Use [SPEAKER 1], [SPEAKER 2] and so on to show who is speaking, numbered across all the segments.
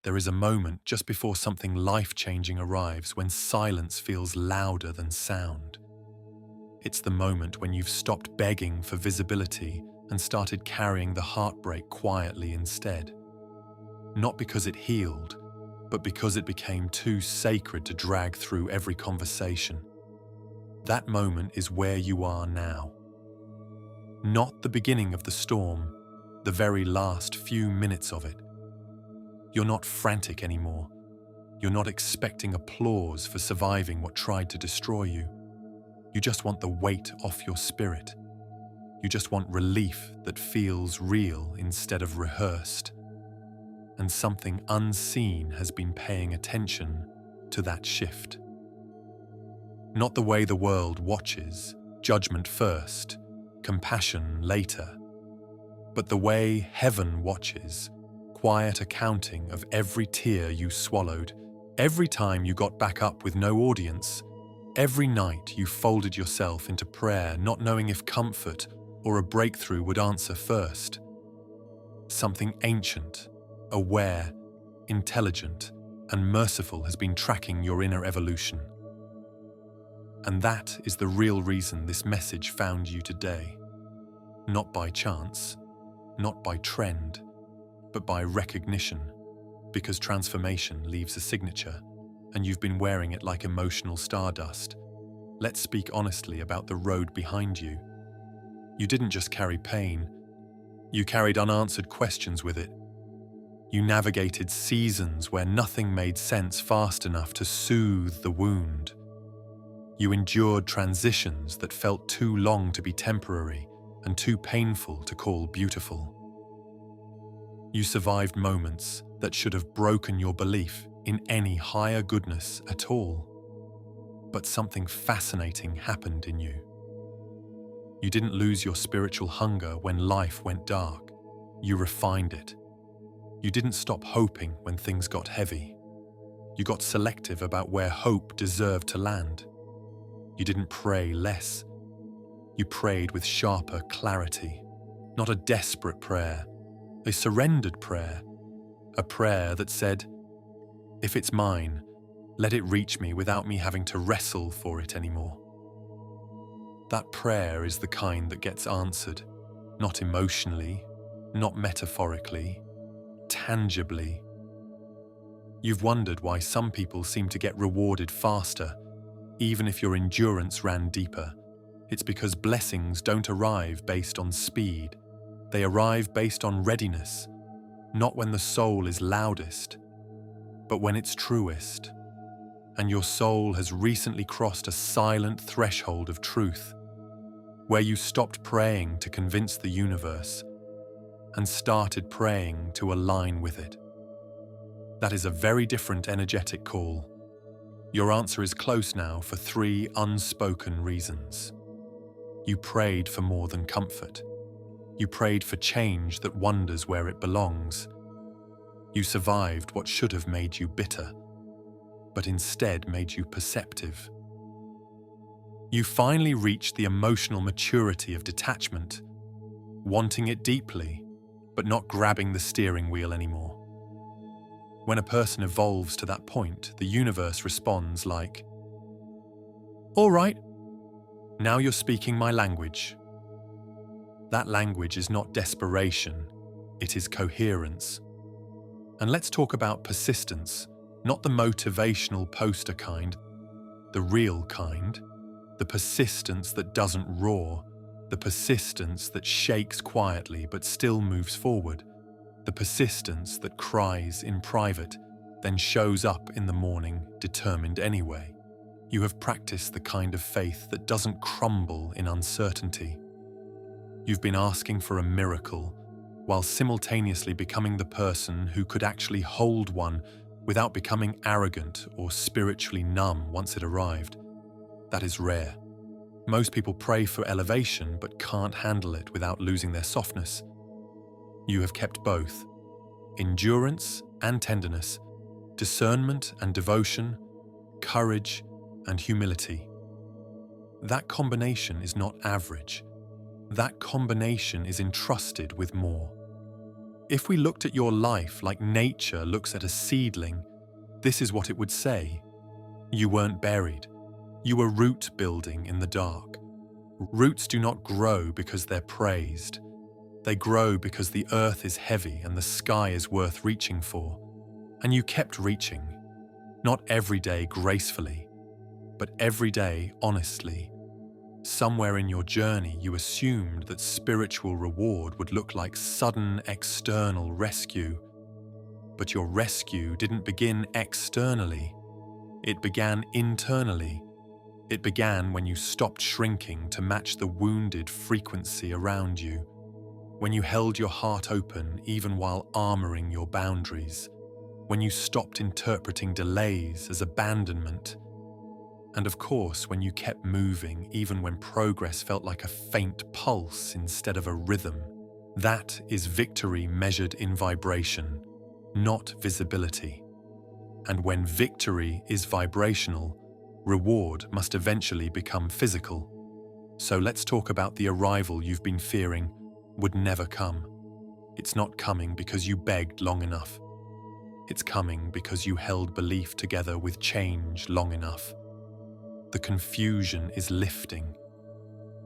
[SPEAKER 1] There is a moment just before something life-changing arrives when silence feels louder than sound. It's the moment when you've stopped begging for visibility and started carrying the heartbreak quietly instead. Not because it healed, but because it became too sacred to drag through every conversation. That moment is where you are now. Not the beginning of the storm, the very last few minutes of it. You're not frantic anymore. You're not expecting applause for surviving what tried to destroy you. You just want the weight off your spirit. You just want relief that feels real instead of rehearsed. And something unseen has been paying attention to that shift. Not the way the world watches, judgment first, compassion later, but the way heaven watches, quiet accounting of every tear you swallowed, every time you got back up with no audience, every night you folded yourself into prayer, not knowing if comfort or a breakthrough would answer first. Something ancient, aware, intelligent, and merciful has been tracking your inner evolution. And that is the real reason this message found you today. Not by chance, not by trend, but by recognition, because transformation leaves a signature, and you've been wearing it like emotional stardust. Let's speak honestly about the road behind you. You didn't just carry pain, you carried unanswered questions with it. You navigated seasons where nothing made sense fast enough to soothe the wound. You endured transitions that felt too long to be temporary and too painful to call beautiful. You survived moments that should have broken your belief in any higher goodness at all. But something fascinating happened in you. You didn't lose your spiritual hunger when life went dark. You refined it. You didn't stop hoping when things got heavy. You got selective about where hope deserved to land. You didn't pray less. You prayed with sharper clarity. Not a desperate prayer, a surrendered prayer. A prayer that said, if it's mine, let it reach me without me having to wrestle for it anymore. That prayer is the kind that gets answered, not emotionally, not metaphorically, tangibly. You've wondered why some people seem to get rewarded faster, even if your endurance ran deeper. It's because blessings don't arrive based on speed. They arrive based on readiness, not when the soul is loudest, but when it's truest. And your soul has recently crossed a silent threshold of truth, where you stopped praying to convince the universe and started praying to align with it. That is a very different energetic call. Your answer is close now for 3 unspoken reasons. You prayed for more than comfort. You prayed for change that wonders where it belongs. You survived what should have made you bitter, but instead made you perceptive. You finally reached the emotional maturity of detachment, wanting it deeply, but not grabbing the steering wheel anymore. When a person evolves to that point, the universe responds like, "All right, now you're speaking my language." That language is not desperation, it is coherence. And let's talk about persistence, not the motivational poster kind, the real kind, the persistence that doesn't roar, the persistence that shakes quietly but still moves forward, the persistence that cries in private, then shows up in the morning determined anyway. You have practiced the kind of faith that doesn't crumble in uncertainty. You've been asking for a miracle, while simultaneously becoming the person who could actually hold one without becoming arrogant or spiritually numb once it arrived. That is rare. Most people pray for elevation but can't handle it without losing their softness. You have kept both, endurance and tenderness, discernment and devotion, courage and humility. That combination is not average. That combination is entrusted with more. If we looked at your life like nature looks at a seedling, this is what it would say. You weren't buried. You were root building in the dark. Roots do not grow because they're praised. They grow because the earth is heavy and the sky is worth reaching for. And you kept reaching. Not every day gracefully, but every day honestly. Somewhere in your journey, you assumed that spiritual reward would look like sudden external rescue. But your rescue didn't begin externally. It began internally. It began when you stopped shrinking to match the wounded frequency around you. When you held your heart open even while armoring your boundaries. When you stopped interpreting delays as abandonment. And of course, when you kept moving even when progress felt like a faint pulse instead of a rhythm. That is victory measured in vibration, not visibility. And when victory is vibrational, reward must eventually become physical. So let's talk about the arrival you've been fearing would never come. It's not coming because you begged long enough. It's coming because you held belief together with change long enough. The confusion is lifting.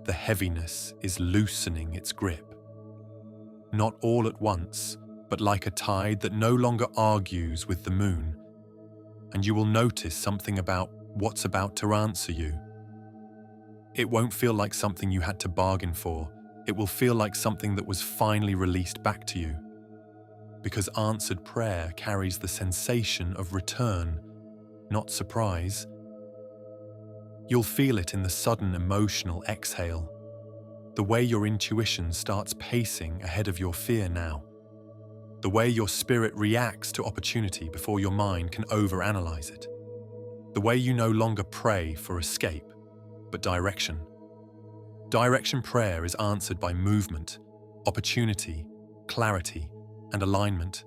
[SPEAKER 1] The heaviness is loosening its grip. Not all at once, but like a tide that no longer argues with the moon. And you will notice something about what's about to answer you. It won't feel like something you had to bargain for. It will feel like something that was finally released back to you. Because answered prayer carries the sensation of return, not surprise. You'll feel it in the sudden emotional exhale, the way your intuition starts pacing ahead of your fear now, the way your spirit reacts to opportunity before your mind can overanalyze it, the way you no longer pray for escape, but direction. Direction prayer is answered by movement, opportunity, clarity, and alignment.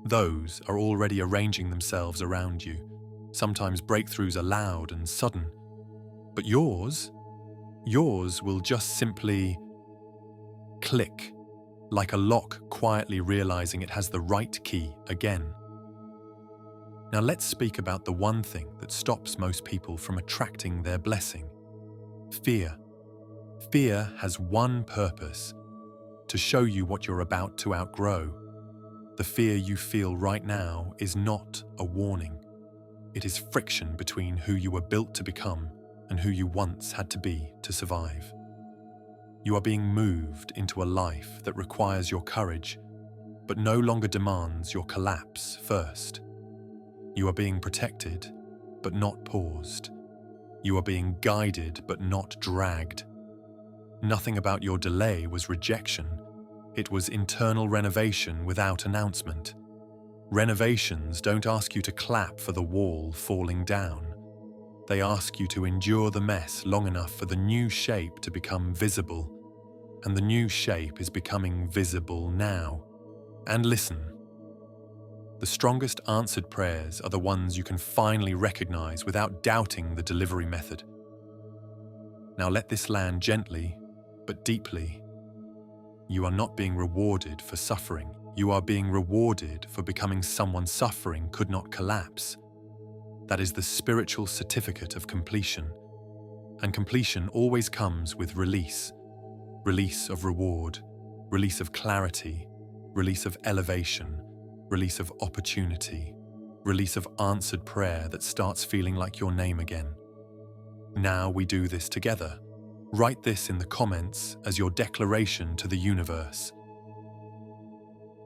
[SPEAKER 1] Those are already arranging themselves around you. Sometimes breakthroughs are loud and sudden, but yours will just simply click, like a lock quietly realizing it has the right key again. Now let's speak about the one thing that stops most people from attracting their blessing: fear. Fear has one purpose: to show you what you're about to outgrow. The fear you feel right now is not a warning. It is friction between who you were built to become and who you once had to be to survive. You are being moved into a life that requires your courage, but no longer demands your collapse first. You are being protected, but not paused. You are being guided, but not dragged. Nothing about your delay was rejection. It was internal renovation without announcement. Renovations don't ask you to clap for the wall falling down. They ask you to endure the mess long enough for the new shape to become visible. And the new shape is becoming visible now. And listen, the strongest answered prayers are the ones you can finally recognize without doubting the delivery method. Now let this land gently, but deeply. You are not being rewarded for suffering. You are being rewarded for becoming someone suffering could not collapse. That is the spiritual certificate of completion. And completion always comes with release. Release of reward, release of clarity, release of elevation, release of opportunity, release of answered prayer that starts feeling like your name again. Now we do this together. Write this in the comments as your declaration to the universe.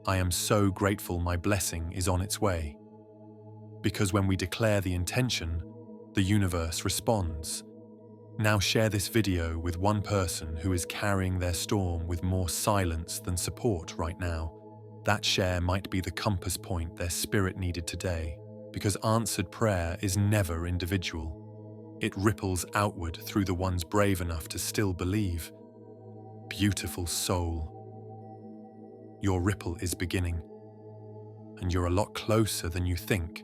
[SPEAKER 1] I am so grateful my blessing is on its way. Because when we declare the intention, the universe responds. Now share this video with one person who is carrying their storm with more silence than support right now. That share might be the compass point their spirit needed today, because answered prayer is never individual. It ripples outward through the ones brave enough to still believe. Beautiful soul. Your ripple is beginning, and you're a lot closer than you think.